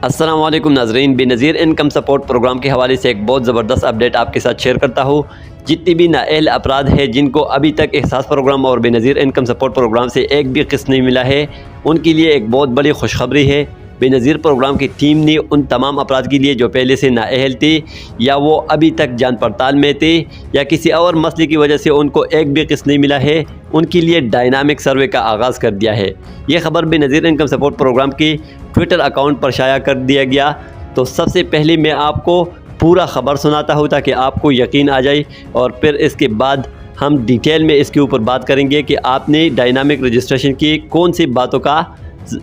السلام علیکم ناظرین، بے نظیر انکم سپورٹ پروگرام کے حوالے سے ایک بہت زبردست اپڈیٹ آپ کے ساتھ شیئر کرتا ہوں۔ جتنی بھی نااہل افراد ہیں جن کو ابھی تک احساس پروگرام اور بے نظیر انکم سپورٹ پروگرام سے ایک بھی قسط نہیں ملا ہے، ان کے لیے ایک بہت بڑی خوشخبری ہے۔ بے نظیر پروگرام کی ٹیم نے ان تمام افراد کے لیے جو پہلے سے نااہل تھے یا وہ ابھی تک جان پڑتال میں تھے یا کسی اور مسئلے کی وجہ سے ان کو ایک بھی قسط نہیں ملا ہے، ان کے لیے ڈائنامک سروے کا آغاز کر دیا ہے۔ یہ خبر بے نظیر انکم سپورٹ پروگرام کی ٹویٹر اکاؤنٹ پر شائع کر دیا گیا۔ تو سب سے پہلے میں آپ کو پورا خبر سناتا ہوں تاکہ آپ کو یقین آ جائے، اور پھر اس کے بعد ہم ڈیٹیل میں اس کے اوپر بات کریں گے کہ آپ نے ڈائنامک رجسٹریشن کی کون سی باتوں کا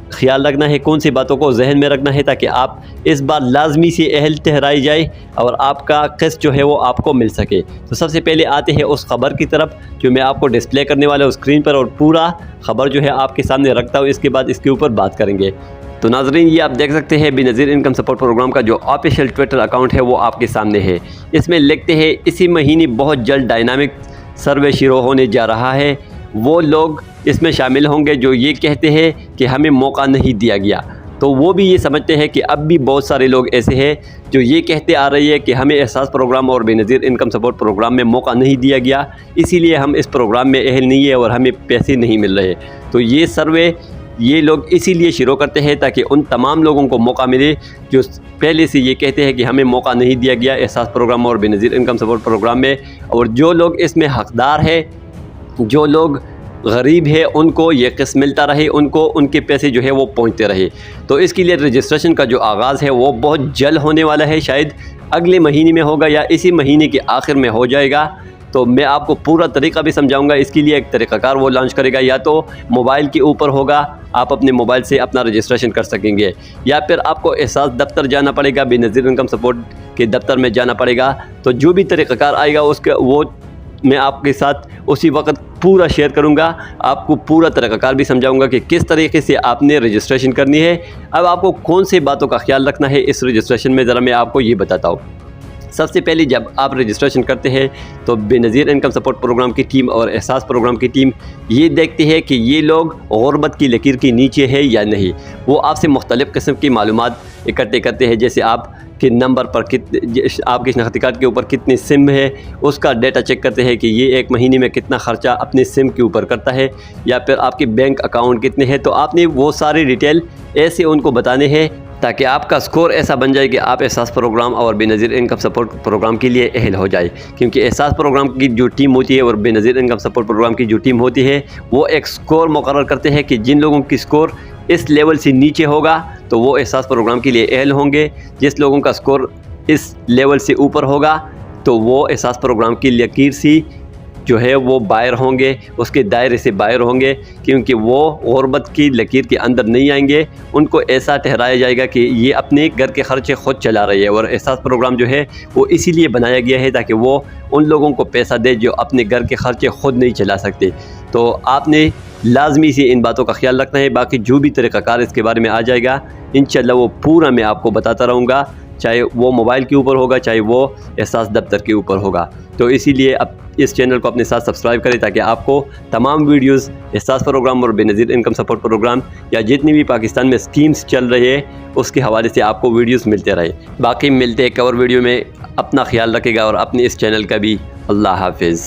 خیال رکھنا ہے، کون سی باتوں کو ذہن میں رکھنا ہے تاکہ آپ اس بار لازمی سے اہل ٹھہرائی جائے اور آپ کا قسط جو ہے وہ آپ کو مل سکے۔ تو سب سے پہلے آتے ہیں اس خبر کی طرف جو میں آپ کو ڈسپلے کرنے والا ہوں اسکرین پر، اور پورا خبر جو ہے آپ کے سامنے رکھتا ہوں، اس کے بعد اس کے اوپر بات کریں گے۔ تو ناظرین، یہ آپ دیکھ سکتے ہیں بے نظیر انکم سپورٹ پروگرام کا جو آفیشیل ٹویٹر اکاؤنٹ ہے وہ آپ کے سامنے ہے۔ اس میں لکھتے ہیں اسی مہینے بہت جلد ڈائنامک سروے شروع ہونے جا رہا ہے۔ وہ لوگ اس میں شامل ہوں گے جو یہ کہتے ہیں کہ ہمیں موقع نہیں دیا گیا، تو وہ بھی یہ سمجھتے ہیں کہ اب بھی بہت سارے لوگ ایسے ہیں جو یہ کہتے آ رہی ہے کہ ہمیں احساس پروگرام اور بے نظیر انکم سپورٹ پروگرام میں موقع نہیں دیا گیا، اسی لیے ہم اس پروگرام میں اہل نہیں ہے اور ہمیں پیسے نہیں مل رہے۔ تو یہ سروے یہ لوگ اسی لیے شروع کرتے ہیں تاکہ ان تمام لوگوں کو موقع ملے جو پہلے سے یہ کہتے ہیں کہ ہمیں موقع نہیں دیا گیا احساس پروگرام اور بے نظیر انکم سپورٹ پروگرام میں، اور جو لوگ اس میں حقدار ہے، جو لوگ غریب ہے، ان کو یہ قسط ملتا رہے، ان کو ان کے پیسے جو ہے وہ پہنچتے رہے۔ تو اس کے لیے رجسٹریشن کا جو آغاز ہے وہ بہت جلد ہونے والا ہے، شاید اگلے مہینے میں ہوگا یا اسی مہینے کے آخر میں ہو جائے گا۔ تو میں آپ کو پورا طریقہ بھی سمجھاؤں گا۔ اس کے لیے ایک طریقہ کار وہ لانچ کرے گا، یا تو موبائل کے اوپر ہوگا، آپ اپنے موبائل سے اپنا رجسٹریشن کر سکیں گے، یا پھر آپ کو احساس دفتر جانا پڑے گا، بے نظیر انکم سپورٹ کے دفتر میں جانا پڑے گا۔ تو جو بھی طریقہ کار آئے گا اس کا وہ میں آپ کے ساتھ اسی وقت پورا شیئر کروں گا، آپ کو پورا طریقہ کار بھی سمجھاؤں گا کہ کس طریقے سے آپ نے رجسٹریشن کرنی ہے۔ اب آپ کو کون سے باتوں کا خیال رکھنا ہے اس رجسٹریشن میں، ذرا میں آپ کو یہ بتاتا ہوں۔ سب سے پہلے جب آپ رجسٹریشن کرتے ہیں تو بے نظیر انکم سپورٹ پروگرام کی ٹیم اور احساس پروگرام کی ٹیم یہ دیکھتی ہے کہ یہ لوگ غربت کی لکیر کے نیچے ہے یا نہیں۔ وہ آپ سے مختلف قسم کی معلومات اکٹھے کرتے ہیں، جیسے آپ کے نمبر پر آپ کے شناختی کارڈ کے اوپر کتنی سم ہے، اس کا ڈیٹا چیک کرتے ہیں کہ یہ ایک مہینے میں کتنا خرچہ اپنے سم کے اوپر کرتا ہے، یا پھر آپ کے بینک اکاؤنٹ کتنے ہیں۔ تو آپ نے وہ ساری ڈیٹیل ایسے ان کو بتانے ہیں تاکہ آپ کا سکور ایسا بن جائے کہ آپ احساس پروگرام اور بے نظیر انکم سپورٹ پروگرام کے لیے اہل ہو جائے۔ کیونکہ احساس پروگرام کی جو ٹیم ہوتی ہے اور بے نظیر انکم سپورٹ پروگرام کی جو ٹیم ہوتی ہے وہ ایک سکور مقرر کرتے ہیں کہ جن لوگوں کی سکور اس لیول سے نیچے ہوگا تو وہ احساس پروگرام کے لیے اہل ہوں گے، جس لوگوں کا سکور اس لیول سے اوپر ہوگا تو وہ احساس پروگرام کی لکیر سی جو ہے وہ باہر ہوں گے، اس کے دائرے سے باہر ہوں گے، کیونکہ وہ غربت کی لکیر کے اندر نہیں آئیں گے۔ ان کو ایسا ٹھہرایا جائے گا کہ یہ اپنے گھر کے خرچے خود چلا رہی ہے، اور احساس پروگرام جو ہے وہ اسی لیے بنایا گیا ہے تاکہ وہ ان لوگوں کو پیسہ دے جو اپنے گھر کے خرچے خود نہیں چلا سکتے۔ تو آپ نے لازمی سے ان باتوں کا خیال رکھنا ہے۔ باقی جو بھی طریقہ کار اس کے بارے میں آ جائے گا انشاءاللہ وہ پورا میں آپ کو بتاتا رہوں گا، چاہے وہ موبائل کے اوپر ہوگا چاہے وہ احساس دفتر کے اوپر ہوگا۔ تو اسی لیے اب اس چینل کو اپنے ساتھ سبسکرائب کریں تاکہ آپ کو تمام ویڈیوز احساس پروگرام اور بے نظیر انکم سپورٹ پروگرام یا جتنی بھی پاکستان میں اسکیمز چل رہی ہے اس کے حوالے سے آپ کو ویڈیوز ملتے رہے۔ باقی ملتے ہیں کور ویڈیو میں، اپنا خیال رکھے گا اور اپنے اس چینل کا بھی۔ اللہ حافظ۔